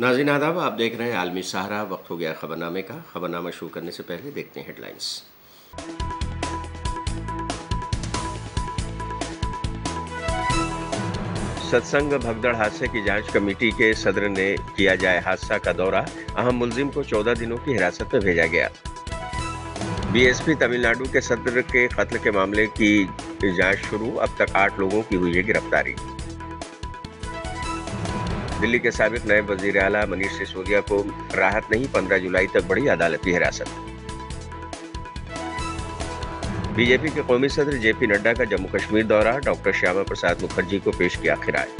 नाज़रीन आदाब, आप देख रहे हैं आलमी सहारा। वक्त हो गया खबरनामे का। खबरनामा शुरू करने से पहले देखते हैं हेडलाइंस। सत्संग भगदड़ हादसे की जांच कमेटी के सदर ने किया जाए हादसा का दौरा। अहम मुलजिम को 14 दिनों की हिरासत में भेजा गया। बीएसपी तमिलनाडु के सदर के कत्ल के मामले की जांच शुरू। अब तक 8 लोगों की हुई है गिरफ्तारी। दिल्ली के साबिक नायब वजीर आला मनीष सिसोदिया को राहत नहीं, 15 जुलाई तक बढ़ी अदालती हिरासत। बीजेपी के कौमी सदर जेपी नड्डा का जम्मू कश्मीर दौरा। डॉक्टर श्यामा प्रसाद मुखर्जी को पेश किया खिराज।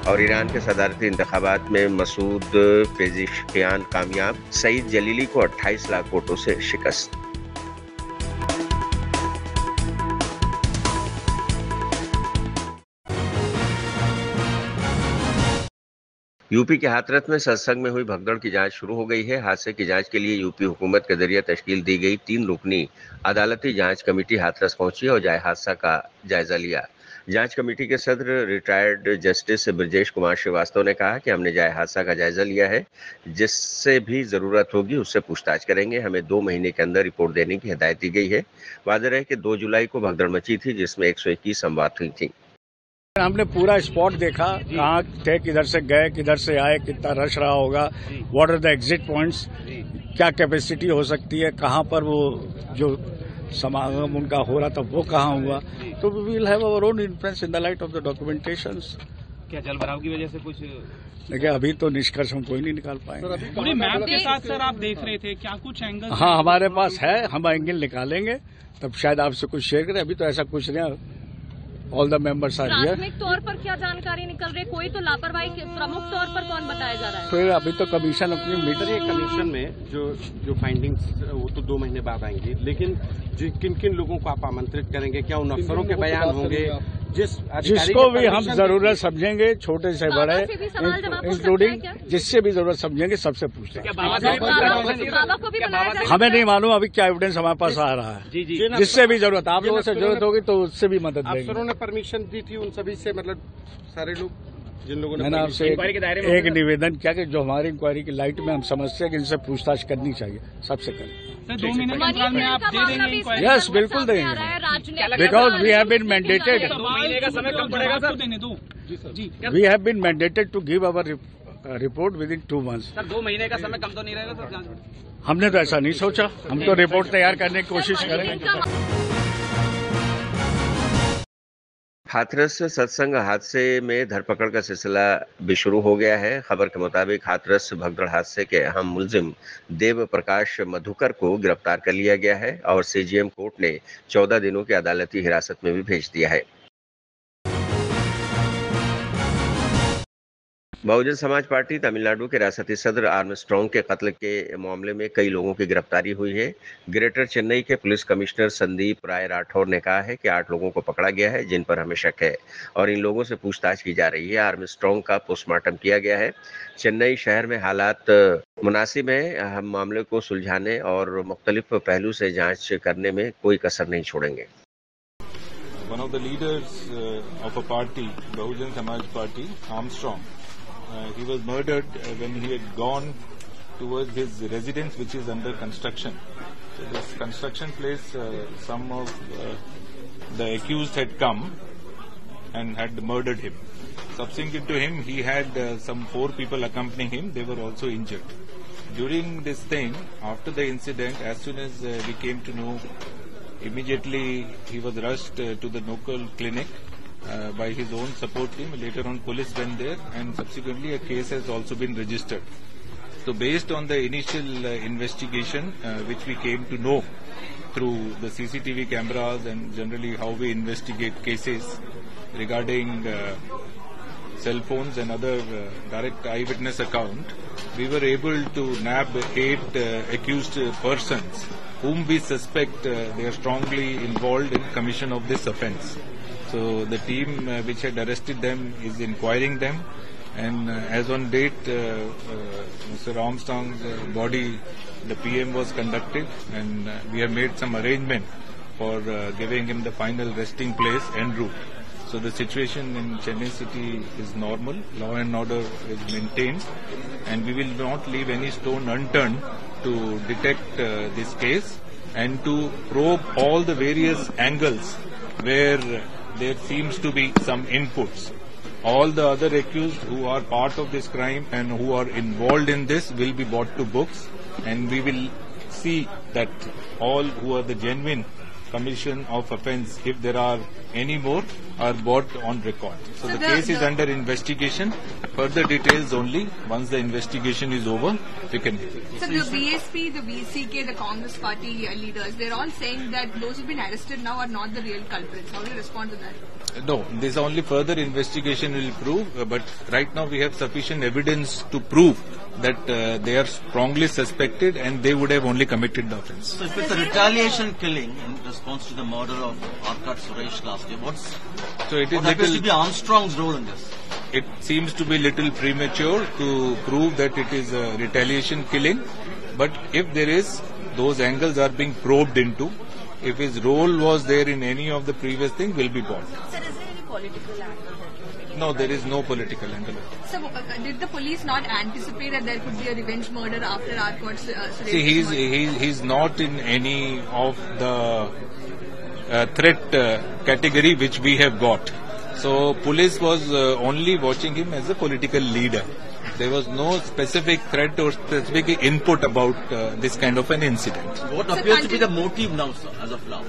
और ईरान के सदारती इंतखाबात में मसूद पेजिशकियान कामयाब। सईद जलीली को 28 लाख वोटों से शिकस्त। यूपी के हाथरस में सत्संग में हुई भगदड़ की जांच शुरू हो गई है। हादसे की जांच के लिए यूपी हुकूमत के जरिए तश्कील दी गई 3 रुकनी अदालती जांच कमेटी हाथरस पहुंची और हादसा का जायजा लिया। जांच कमेटी के सदर रिटायर्ड जस्टिस ब्रजेश कुमार श्रीवास्तव ने कहा कि हमने हादसा का जायजा लिया है, जिससे भी जरूरत होगी उससे पूछताछ करेंगे। हमें 2 महीने के अंदर रिपोर्ट देने की हिदायत दी गई है। वाज़ेह है कि 2 जुलाई को भगदड़ मची थी, जिसमें 121 संवाद हुई थी। हमने पूरा स्पॉट देखा, कहाँ थे, किधर से गए, किधर से आए, कितना रश रहा होगा, what are the exit points, क्या कैपेसिटी हो सकती है, कहाँ पर वो जो समागम उनका हो रहा था वो कहाँ हुआ। तो we will have our own influence in the light of the documentations. क्या जलभराव की वजह से कुछ? देखिए, अभी तो निष्कर्ष हम कोई नहीं निकाल पाएंगे। पूरी मैप के साथ सर आप देख रहे थे, क्या कुछ एंगल? हाँ, हमारे पास है, हम एंगल निकालेंगे तब शायद आपसे कुछ शेयर करें। अभी तो ऐसा कुछ नहीं। All the members are here. प्राथमिक तौर पर क्या जानकारी निकल रही है? कोई तो लापरवाही प्रमुख तौर पर कौन बताया जा रहा है? फिर अभी तो कमीशन अपनी मीटर कमीशन में जो फाइंडिंग्स वो तो 2 महीने बाद आएंगी, लेकिन किन किन लोगों को आप आमंत्रित करेंगे? क्या उन अफसरों के बयान होंगे? जिसको भी हम जरूरत समझेंगे, छोटे से बड़े इंक्लूडिंग जिससे भी जरूरत समझेंगे, सबसे पूछते हैं। हमें नहीं मालूम अभी क्या एविडेंस हमारे पास आ रहा है। जिससे भी जरूरत, आप लोगों से जरूरत होगी तो उससे भी मदद देंगे। अफसरों ने परमिशन दी थी उन सभी से, मतलब सारे लोग जिन लोगों ने। मैंने आपसे एक निवेदन किया कि जो हमारी इंक्वायरी की लाइट में हम समझते हैं कि इनसे पूछताछ करनी चाहिए, सबसे करें। 2 महीने के अंतराल में आप दे देंगे? यस, बिल्कुल देंगे, because we have been mandated. 2 महीने का समय कम पड़ेगा सर? देने दो जी। We have been mandated to give our report within 2 months। Sir 2 महीने का समय कम तो नहीं रहेगा सर जांच में? हमने तो ऐसा नहीं सोचा। हम तो रिपोर्ट तैयार करने की कोशिश करेंगे। हाथरस सत्संग हादसे में धरपकड़ का सिलसिला भी शुरू हो गया है। खबर के मुताबिक हाथरस भगदड़ हादसे के अहम मुलजिम देव प्रकाश मधुकर को गिरफ्तार कर लिया गया है और सीजीएम कोर्ट ने 14 दिनों की अदालती हिरासत में भी भेज दिया है। बहुजन समाज पार्टी तमिलनाडु के रियासती सदर आर्मस्ट्रॉन्ग के कत्ल के मामले में कई लोगों की गिरफ्तारी हुई है। ग्रेटर चेन्नई के पुलिस कमिश्नर संदीप राय राठौर ने कहा है कि 8 लोगों को पकड़ा गया है, जिन पर हमें शक है और इन लोगों से पूछताछ की जा रही है। आर्मस्ट्रॉन्ग का पोस्टमार्टम किया गया है। चेन्नई शहर में हालात मुनासिब हैं। हम मामले को सुलझाने और मुख्तलिफ पहलू से जाँच करने में कोई कसर नहीं छोड़ेंगे। One of the leaders of a party, Bahujan Samaj Party, Armstrong, he was murdered when he had gone towards his residence, which is under construction. So this construction place, some of the accused had come and had murdered him. Subsequent to him, he had some 4 people accompanying him. They were also injured. During this thing, after the incident, as soon as we came to know, immediately he was rushed to the local clinic by his own support team. Later on, police went there, and subsequently a case has also been registered. So based on the initial investigation, which we came to know through the CCTV cameras and generally how we investigate cases regarding cell phones and other direct eyewitness account, we were able to nab 8 accused persons whom we suspect they are strongly involved in commission of this offence. So the team which had arrested them is inquiring them, and as on date, Mr. Armstrong's body, the PM was conducted, and we have made some arrangement for giving him the final resting place en route. So the situation in Chennai city is normal, law and order is maintained, and we will not leave any stone unturned to detect this case and to probe all the various angles where there seems to be some inputs. All the other accused who are part of this crime and who are involved in this will be brought to books, and we will see that all who are the genuine commission of offence, if there are any more, are brought on record. So the case is under investigation. Further details only once the investigation is over, we can give it. So the BSP, the VCK, the Congress party leaders, they're all saying that those who've been arrested now are not the real culprits. How do you respond to that? No, this only further investigation will prove, but right now we have sufficient evidence to prove that they are strongly suspected and they would have only committed the offence. So if it's a retaliation killing in response to the murder of Arkat Suresh last year, what happens to be Armstrong's role in this? It seems to be little premature to prove that it is a retaliation killing, but if there is, those angles are being probed into. If his role was there in any of the previous things, will be brought. Sir, is there any political angle? No, there is no political angle. So, did the police not anticipate that there could be a revenge murder after Arkat Suresh? See, he's not in any of the threat category which we have got. So, police was only watching him as a political leader. There was no specific threat or specific input about this kind of an incident. What appears to be the motive now, sir, as of now?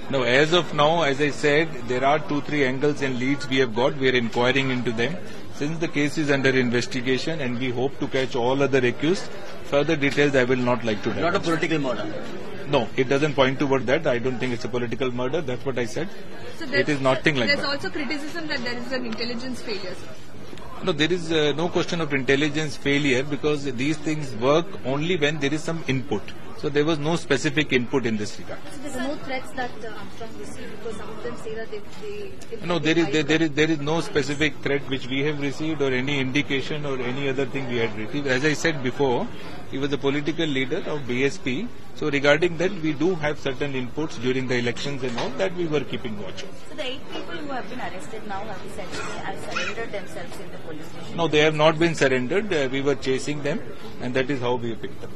No, as of now, as I said, there are 2-3 angles and leads we have got. We are inquiring into them. Since the case is under investigation and we hope to catch all other accused, further details I will not like to Not a political murder? No, it doesn't point toward that. I don't think it's a political murder. That's what I said. So it is nothing like that. There's also criticism that there is an intelligence failure, sir. No, there is no question of intelligence failure because these things work only when there is some input. So there was no specific input in this regard. So there's no threats that Armstrong received because some of them say that they No, there is no specific threat which we have received or any indication or any other thing we had received. As I said before, he was the political leader of BSP. So regarding that, we do have certain inputs during the elections and all that we were keeping watch of. So the 8 people who have been arrested now have essentially surrendered themselves in the police station? No, they have not been surrendered. We were chasing them and that is how we picked up.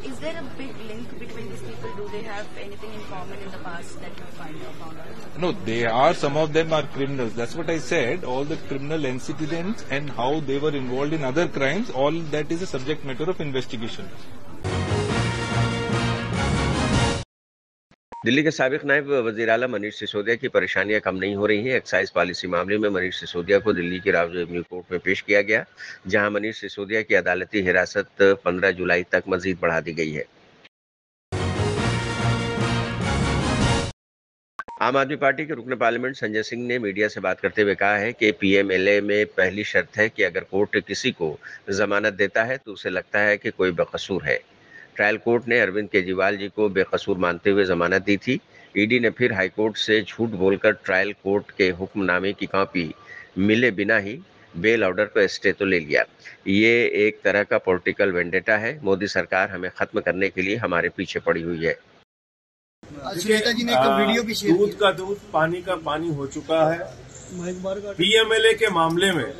Is there a big link between these people? Do they have anything in common in the past that you found out? No, some of them are criminals. That's what I said. All the criminal antecedents and how they were involved in other crimes, all that is a subject matter of investigation. Delhi के साबिक नायब वजीर आला मनीष सिसोदिया की परेशानियां कम नहीं हो रही हैं। एक्साइज पॉलिसी मामले में मनीष सिसोदिया को दिल्ली की राव रेवेन्यू कोर्ट में पेश किया गया, जहां मनीष सिसोदिया की अदालती हिरासत 15 जुलाई तक मजीद बढ़ा दी गई है। आम आदमी पार्टी के रुकन पार्लियामेंट संजय सिंह ने मीडिया से बात करते हुए कहा है कि पीएमएलए में पहली शर्त है कि अगर कोर्ट किसी को जमानत देता है तो उसे लगता है कि कोई बेकसूर है। ट्रायल कोर्ट ने अरविंद केजरीवाल जी को बेकसूर मानते हुए जमानत दी थी। ईडी ने फिर हाईकोर्ट से झूठ बोलकर ट्रायल कोर्ट के हुक्मनामे की कॉपी मिले बिना ही बेल ऑर्डर पर स्टे तो ले लिया। ये एक तरह का पॉलिटिकल वेंडेटा है। मोदी सरकार हमें खत्म करने के लिए हमारे पीछे पड़ी हुई है। दूध का दूध, पानी का पानी हो चुका है। पीएमएलए के मामले में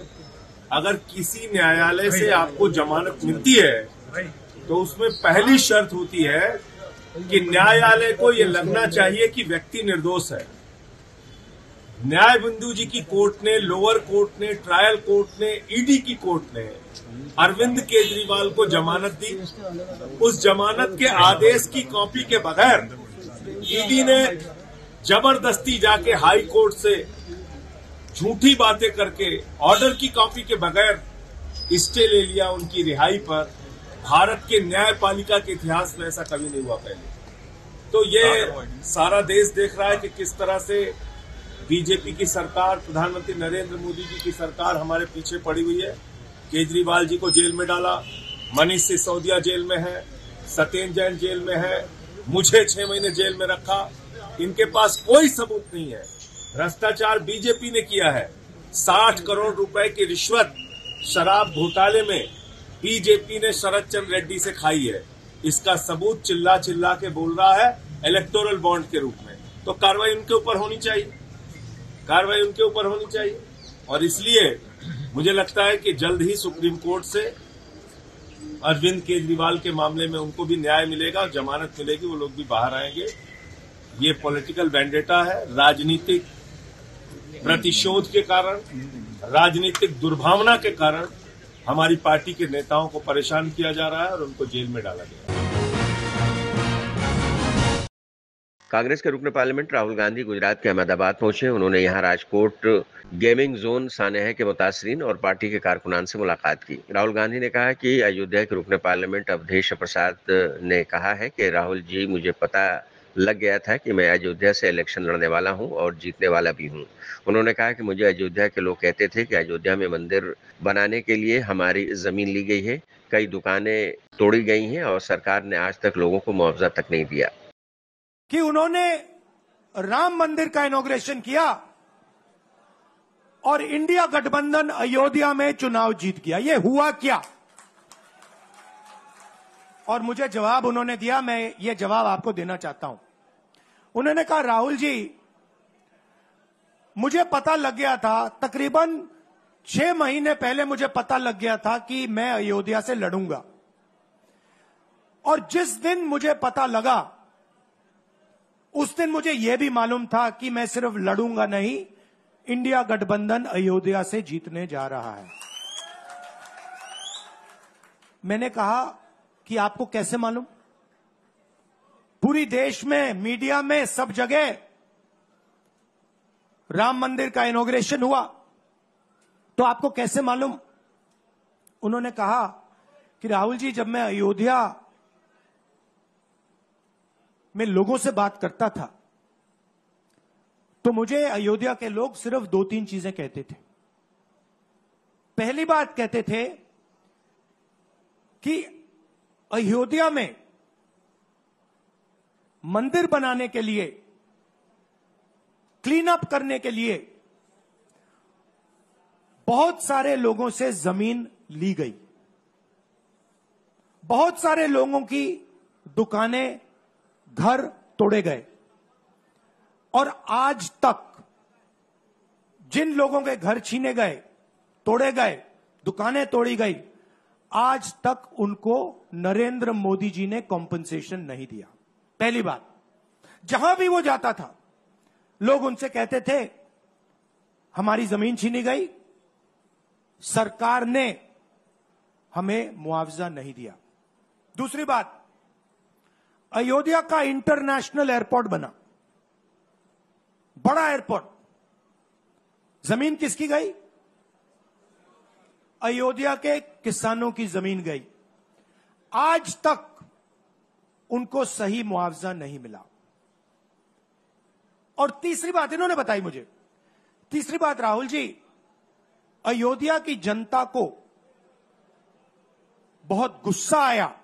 अगर किसी न्यायालय से आपको जमानत मिलती है तो उसमें पहली शर्त होती है कि न्यायालय को ये लगना चाहिए कि व्यक्ति निर्दोष है। न्याय बिंदु जी की कोर्ट ने, लोअर कोर्ट ने, ट्रायल कोर्ट ने, ईडी की कोर्ट ने अरविंद केजरीवाल को जमानत दी। उस जमानत के आदेश की कॉपी के बगैर ईडी ने जबरदस्ती जाके हाई कोर्ट से झूठी बातें करके ऑर्डर की कॉपी के बगैर स्टे ले लिया उनकी रिहाई पर। भारत के न्यायपालिका के इतिहास में ऐसा कभी नहीं हुआ पहले। तो ये सारा देश देख रहा है कि किस तरह से बीजेपी की सरकार, प्रधानमंत्री नरेंद्र मोदी जी की सरकार हमारे पीछे पड़ी हुई है। केजरीवाल जी को जेल में डाला, मनीष सिसोदिया जेल में है, सत्येंद्र जैन जेल में है, मुझे 6 महीने जेल में रखा। इनके पास कोई सबूत नहीं है। भ्रष्टाचार बीजेपी ने किया है। 60 करोड़ रुपए की रिश्वत शराब घोटाले में बीजेपी ने शरद चंद्र रेड्डी से खाई है। इसका सबूत चिल्ला चिल्ला के बोल रहा है इलेक्टोरल बॉन्ड के रूप में। तो कार्रवाई उनके ऊपर होनी चाहिए। कार्रवाई उनके ऊपर होनी चाहिए। और इसलिए मुझे लगता है कि जल्द ही सुप्रीम कोर्ट से अरविंद केजरीवाल के मामले में उनको भी न्याय मिलेगा और जमानत मिलेगी, वो लोग भी बाहर आएंगे। ये पॉलिटिकल वेंडेटा है, राजनीतिक प्रतिशोध के कारण, राजनीतिक दुर्भावना के कारण हमारी पार्टी के नेताओं को परेशान किया जा रहा है और उनको जेल में डाला गया है। कांग्रेस के रुकन पार्लियामेंट राहुल गांधी गुजरात के अहमदाबाद पहुंचे। उन्होंने यहां राजकोट गेमिंग जोन सानेह के मुतासरीन और पार्टी के कारकुनान से मुलाकात की। राहुल गांधी ने कहा कि अयोध्या के रुकन पार्लियामेंट अवधेश प्रसाद ने कहा है कि राहुल जी, मुझे पता लग गया था कि मैं अयोध्या से इलेक्शन लड़ने वाला हूं और जीतने वाला भी हूं। उन्होंने कहा कि मुझे अयोध्या के लोग कहते थे कि अयोध्या में मंदिर बनाने के लिए हमारी जमीन ली गई है, कई दुकानें तोड़ी गई हैं और सरकार ने आज तक लोगों को मुआवजा तक नहीं दिया। कि उन्होंने राम मंदिर का इनॉग्रेशन किया और इंडिया गठबंधन अयोध्या में चुनाव जीत गया। ये हुआ क्या? और मुझे जवाब उन्होंने दिया, मैं ये जवाब आपको देना चाहता हूं। उन्होंने कहा, राहुल जी, मुझे पता लग गया था, तकरीबन 6 महीने पहले मुझे पता लग गया था कि मैं अयोध्या से लड़ूंगा। और जिस दिन मुझे पता लगा उस दिन मुझे यह भी मालूम था कि मैं सिर्फ लड़ूंगा नहीं, इंडिया गठबंधन अयोध्या से जीतने जा रहा है। मैंने कहा कि आपको कैसे मालूम? पूरी देश में, मीडिया में, सब जगह राम मंदिर का इनॉग्रेशन हुआ, तो आपको कैसे मालूम? उन्होंने कहा कि राहुल जी, जब मैं अयोध्या में लोगों से बात करता था तो मुझे अयोध्या के लोग सिर्फ 2-3 चीजें कहते थे। पहली बात कहते थे कि अयोध्या में मंदिर बनाने के लिए, क्लीन अप करने के लिए बहुत सारे लोगों से जमीन ली गई, बहुत सारे लोगों की दुकानें, घर तोड़े गए और आज तक जिन लोगों के घर छीने गए, तोड़े गए, दुकानें तोड़ी गई, आज तक उनको नरेंद्र मोदी जी ने कॉम्पनसेशन नहीं दिया। पहली बात, जहां भी वो जाता था लोग उनसे कहते थे हमारी जमीन छीनी गई, सरकार ने हमें मुआवजा नहीं दिया। दूसरी बात, अयोध्या का इंटरनेशनल एयरपोर्ट बना, बड़ा एयरपोर्ट, जमीन किसकी गई? अयोध्या के किसानों की जमीन गई। आज तक उनको सही मुआवजा नहीं मिला। और तीसरी बात इन्होंने बताई मुझे, तीसरी बात, राहुल जी, अयोध्या की जनता को बहुत गुस्सा आया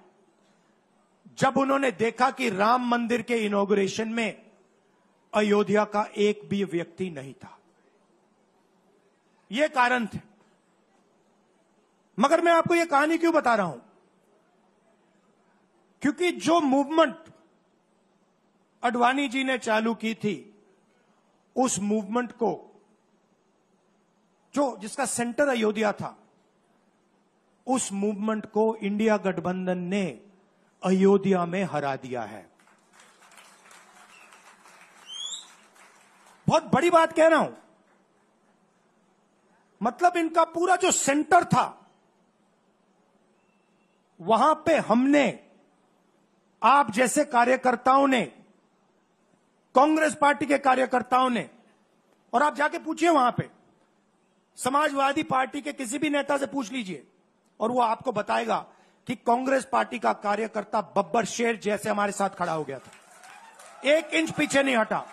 जब उन्होंने देखा कि राम मंदिर के इनॉग्रेशन में अयोध्या का एक भी व्यक्ति नहीं था। यह कारण थे। मगर मैं आपको यह कहानी क्यों बता रहा हूं? क्योंकि जो मूवमेंट अडवाणी जी ने चालू की थी, उस मूवमेंट को, जिसका सेंटर अयोध्या था, उस मूवमेंट को इंडिया गठबंधन ने अयोध्या में हरा दिया है। बहुत बड़ी बात कह रहा हूं। मतलब इनका पूरा जो सेंटर था, वहां पे हमने, आप जैसे कार्यकर्ताओं ने, कांग्रेस पार्टी के कार्यकर्ताओं ने, और आप जाके पूछिए वहां पे, समाजवादी पार्टी के किसी भी नेता से पूछ लीजिए और वो आपको बताएगा कि कांग्रेस पार्टी का कार्यकर्ता बब्बर शेर जैसे हमारे साथ खड़ा हो गया था, 1 इंच पीछे नहीं हटा।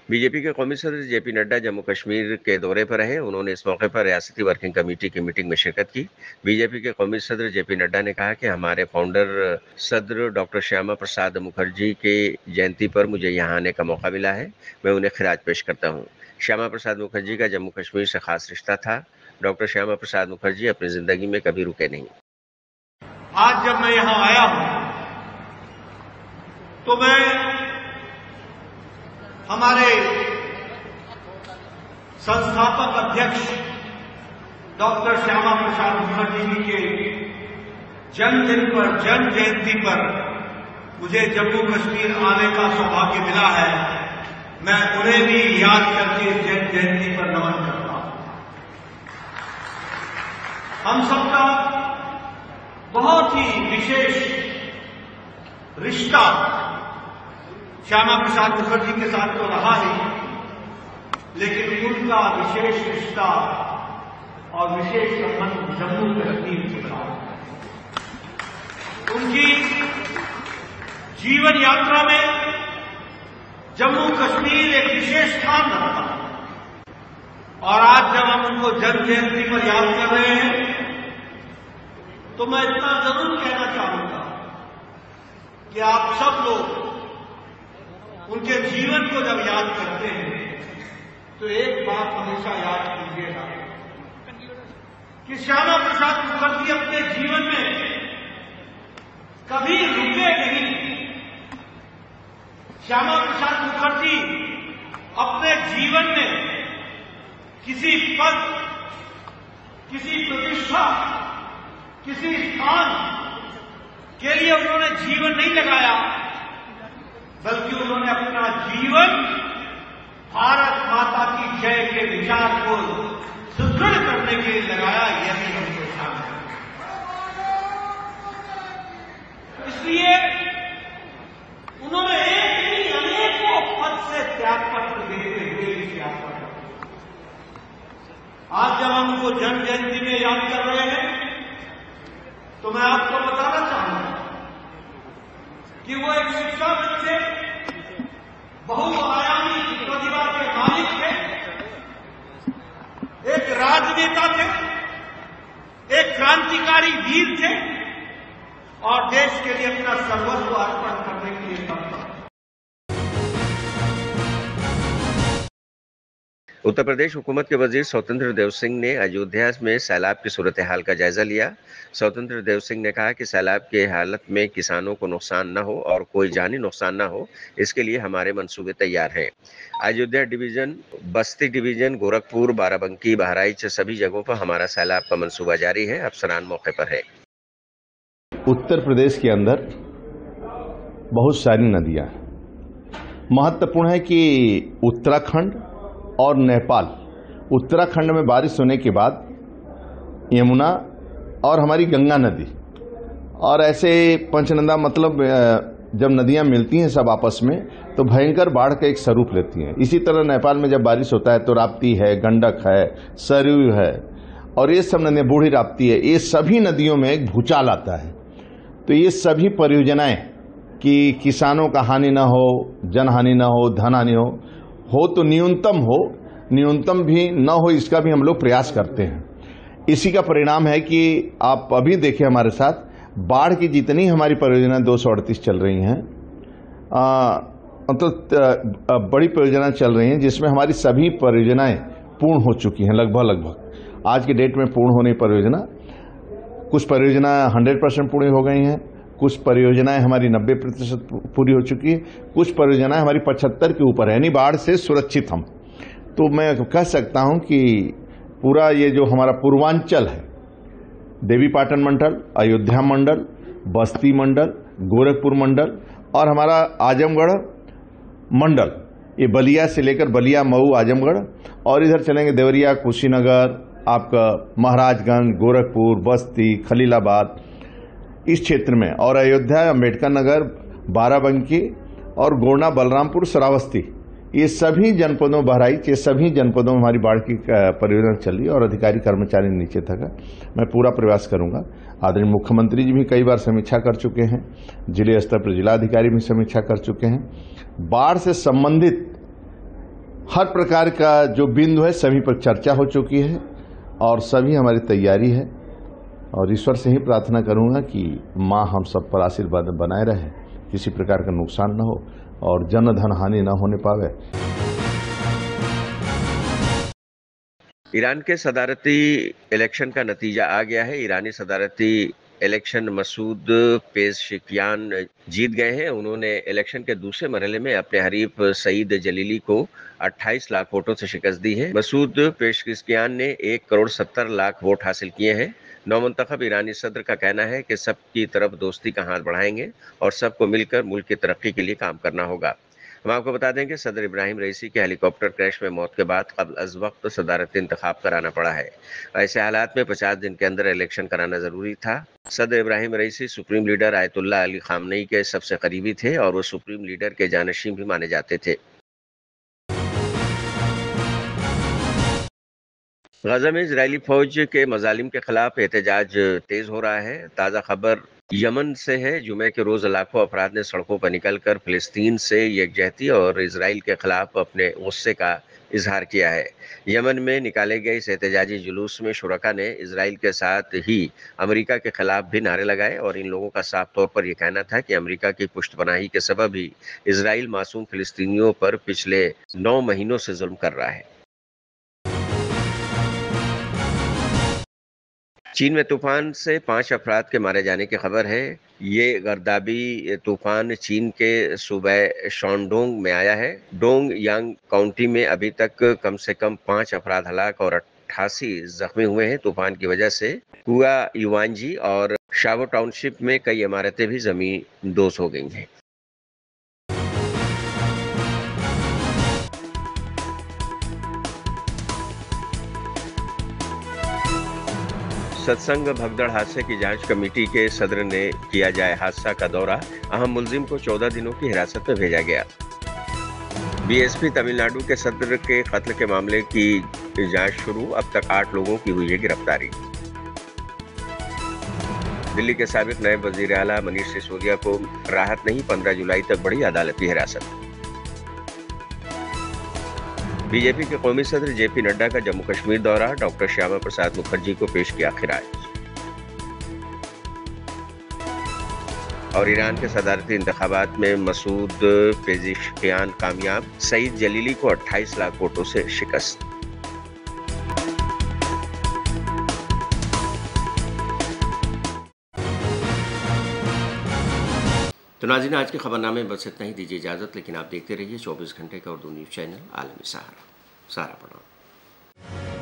बीजेपी के कौमी सदर जेपी नड्डा जम्मू कश्मीर के दौरे पर रहे। उन्होंने इस मौके पर रियासती वर्किंग कमेटी की मीटिंग में शिरकत की। बीजेपी के कौमी सदर जेपी नड्डा ने कहा कि हमारे फाउंडर सदर डॉक्टर श्यामा प्रसाद मुखर्जी के जयंती पर मुझे यहाँ आने का मौका मिला है। मैं उन्हें खिराज पेश करता हूँ। श्यामा प्रसाद मुखर्जी का जम्मू कश्मीर से खास रिश्ता था। डॉक्टर श्यामा प्रसाद मुखर्जी अपनी जिंदगी में कभी रुके नहीं। आज जब मैं यहाँ आया हूँ तो मैं हमारे संस्थापक अध्यक्ष डॉक्टर श्यामा प्रसाद मुखर्जी जी के जन्मदिन पर, जन्म जयंती पर मुझे जम्मू कश्मीर आने का सौभाग्य मिला है। मैं उन्हें भी याद करके जन्म जयंती पर नमन करता हूं। हम सबका बहुत ही विशेष रिश्ता श्यामा प्रसाद मुखर्जी के साथ तो रहा ही, लेकिन उनका विशेष रिश्ता और विशेष संबंध जम्मू कश्मीर के साथ। उनकी जीवन यात्रा में जम्मू कश्मीर एक विशेष स्थान रखता है। और आज जब हम उनको जन्म जयंती पर याद कर रहे हैं, तो मैं इतना जरूर कहना चाहूंगा कि आप सब लोग उनके जीवन को जब याद करते हैं तो एक बात हमेशा याद कीजिएगा कि श्यामा प्रसाद मुखर्जी अपने जीवन में कभी रुके नहीं। श्यामा प्रसाद मुखर्जी अपने जीवन में किसी पद, किसी प्रतिष्ठा, किसी स्थान के लिए उन्होंने जीवन नहीं लगाया, बल्कि उन्होंने अपना जीवन भारत माता की जय के विचार को सुदृढ़ करने के लिए लगाया। यही हमको ध्यान है। इसलिए उन्होंने एक नहीं अनेकों पद से त्याग पत्र देते हुए इस यात्रा कर। आज जब हम उनको जन्म जयंती में याद कर रहे हैं, तो मैं आपको बताना चाहूंगा कि वो एक शिक्षाविद थे, बहुआयामी प्रतिभा के मालिक थे, एक राजनेता थे, एक क्रांतिकारी वीर थे और देश के लिए अपना सर्वस्व अर्पण करने के लिए तत्पर। उत्तर प्रदेश हुकूमत के वजीर स्वतंत्र देव सिंह ने अयोध्या में सैलाब की सूरत हाल का जायजा लिया। स्वतंत्र देव सिंह ने कहा कि सैलाब के हालत में किसानों को नुकसान न हो और कोई जानी नुकसान न हो, इसके लिए हमारे मंसूबे तैयार हैं। अयोध्या डिवीजन, बस्ती डिवीजन, गोरखपुर, बाराबंकी, बहराइच सभी जगहों पर हमारा सैलाब का मंसूबा जारी है। अफसरान मौके पर है। उत्तर प्रदेश के अंदर बहुत सारी नदियां हैं। महत्वपूर्ण है कि उत्तराखंड और नेपाल, उत्तराखंड में बारिश होने के बाद यमुना और हमारी गंगा नदी, और ऐसे पंचनदा, मतलब जब नदियां मिलती हैं सब आपस में तो भयंकर बाढ़ का एक स्वरूप लेती हैं। इसी तरह नेपाल में जब बारिश होता है तो राप्ती है, गंडक है, सरयू है और ये सब नदियां, बूढ़ी राप्ती है, ये सभी नदियों में एक भूचाल आता है। तो ये सभी परियोजनाएं कि किसानों का हानि न हो, जन हानि न हो, धन हानि हो तो न्यूनतम भी न हो, इसका भी हम लोग प्रयास करते हैं। इसी का परिणाम है कि आप अभी देखिए हमारे साथ बाढ़ की जितनी हमारी परियोजना 238 चल रही हैं, मतलब बड़ी परियोजना चल रही हैं, जिसमें हमारी सभी परियोजनाएं पूर्ण हो चुकी हैं। लगभग आज के डेट में पूर्ण होने परियोजना, कुछ परियोजना 100% पूरी हो गई हैं, कुछ परियोजनाएं हमारी 90% पूरी हो चुकी है, कुछ परियोजनाएं हमारी 75 के ऊपर है, यानी बाढ़ से सुरक्षित हम। तो मैं कह सकता हूं कि पूरा ये जो हमारा पूर्वांचल है, देवीपाटन मंडल, अयोध्या मंडल, बस्ती मंडल, गोरखपुर मंडल और हमारा आजमगढ़ मंडल, ये बलिया से लेकर बलिया, मऊ, आजमगढ़ और इधर चलेंगे देवरिया, कुशीनगर, आपका महाराजगंज, गोरखपुर, बस्ती, खलीलाबाद, इस क्षेत्र में, और अयोध्या, अम्बेडकर नगर, बाराबंकी और गोंडा, बलरामपुर, श्रावस्ती, ये सभी जनपदों, बहराइच, ये सभी जनपदों में हमारी बाढ़ की परियोजना चल रही है और अधिकारी कर्मचारी नीचे तक है। मैं पूरा प्रयास करूंगा। आदरणीय मुख्यमंत्री जी भी कई बार समीक्षा कर चुके हैं, जिले स्तर पर जिलाधिकारी भी समीक्षा कर चुके हैं। बाढ़ से संबंधित हर प्रकार का जो बिंदु है सभी पर चर्चा हो चुकी है और सभी हमारी तैयारी है, और ईश्वर से ही प्रार्थना करूंगा कि माँ हम सब पर आशीर्वाद बनाए रहे, किसी प्रकार का नुकसान न हो और जन धन हानि न होने पावे। ईरान के सदारती इलेक्शन का नतीजा आ गया है। ईरानी सदारती इलेक्शन मसूद पेशकियान जीत गए हैं। उन्होंने इलेक्शन के दूसरे मरहले में अपने हरीफ सईद जलीली को 28 लाख वोटों से शिकस्त दी है। मसूद पेशकियान ने 1,70,00,000 वोट हासिल किए हैं। नौमुंतखब ईरानी सदर का कहना है कि सबकी तरफ दोस्ती का हाथ बढ़ाएंगे और सबको मिलकर मुल्क की तरक्की के लिए काम करना होगा। हम आपको बता दें कि सदर इब्राहिम रईसी के हेलीकॉप्टर क्रैश में मौत के बाद कब्ल अज वक्त सदारती इंतखाब कराना पड़ा है। ऐसे हालात में 50 दिन के अंदर इलेक्शन कराना जरूरी था। सदर Ebrahim Raisi supreme leader Ayatollah Ali Khamenei के सबसे करीबी थे और वो सुप्रीम लीडर के जानशीन भी माने जाते थे। गजा में इजरायली फौज के मजालिम के खिलाफ एहतजाज तेज हो रहा है। ताज़ा खबर यमन से है। जुमे के रोज लाखों अफराद ने सड़कों पर निकलकर फिलिस्तीन से यकजहती और इसराइल के खिलाफ अपने गुस्से का इजहार किया है। यमन में निकाले गए इस एहतजाजी जुलूस में शुरका ने इसराइल के साथ ही अमेरिका के खिलाफ भी नारे लगाए और इन लोगों का साफ तौर पर यह कहना था कि अमेरिका की पुष्टपनाही के सबब ही इसराइल मासूम फिलिस्तीनियों पर पिछले 9 महीनों से जुल्म कर रहा है। चीन में तूफान से 5 अफराद के मारे जाने की खबर है। ये गर्दाबी तूफान चीन के सूबे शानडोंग में आया है। डोंग यांग काउंटी में अभी तक कम से कम 5 अफराद हलाक और 88 जख्मी हुए हैं। तूफान की वजह से हुआ युवांजी और शावो टाउनशिप में कई इमारतें भी जमीन दोज हो गई हैं। सत्संग भगदड़ हादसे की जांच कमेटी के सदर ने किया जाए हादसा का दौरा। अहम मुलजिम को 14 दिनों की हिरासत में भेजा गया। बीएसपी तमिलनाडु के सदर के कत्ल के मामले की जांच शुरू। अब तक 8 लोगों की हुई है गिरफ्तारी। दिल्ली के साबिक नायब वजीर आला मनीष सिसोदिया को राहत नहीं, 15 जुलाई तक बढ़ी अदालती हिरासत। बीजेपी के कौमी सदर जेपी नड्डा का जम्मू कश्मीर दौरा। डॉक्टर श्यामा प्रसाद मुखर्जी को पेश किया खिराज। और ईरान के सदारती इंतखाबात में मसूद पेशकियान कामयाब। सईद जलीली को 28 लाख वोटों से शिकस्त। तो नाज़रीन, आज के खबरनामे में बस इतना ही। दीजिए इजाज़त, लेकिन आप देखते रहिए 24 घंटे का उर्दू न्यूज़ चैनल आलमी सहारा। सहारा प्रणाम।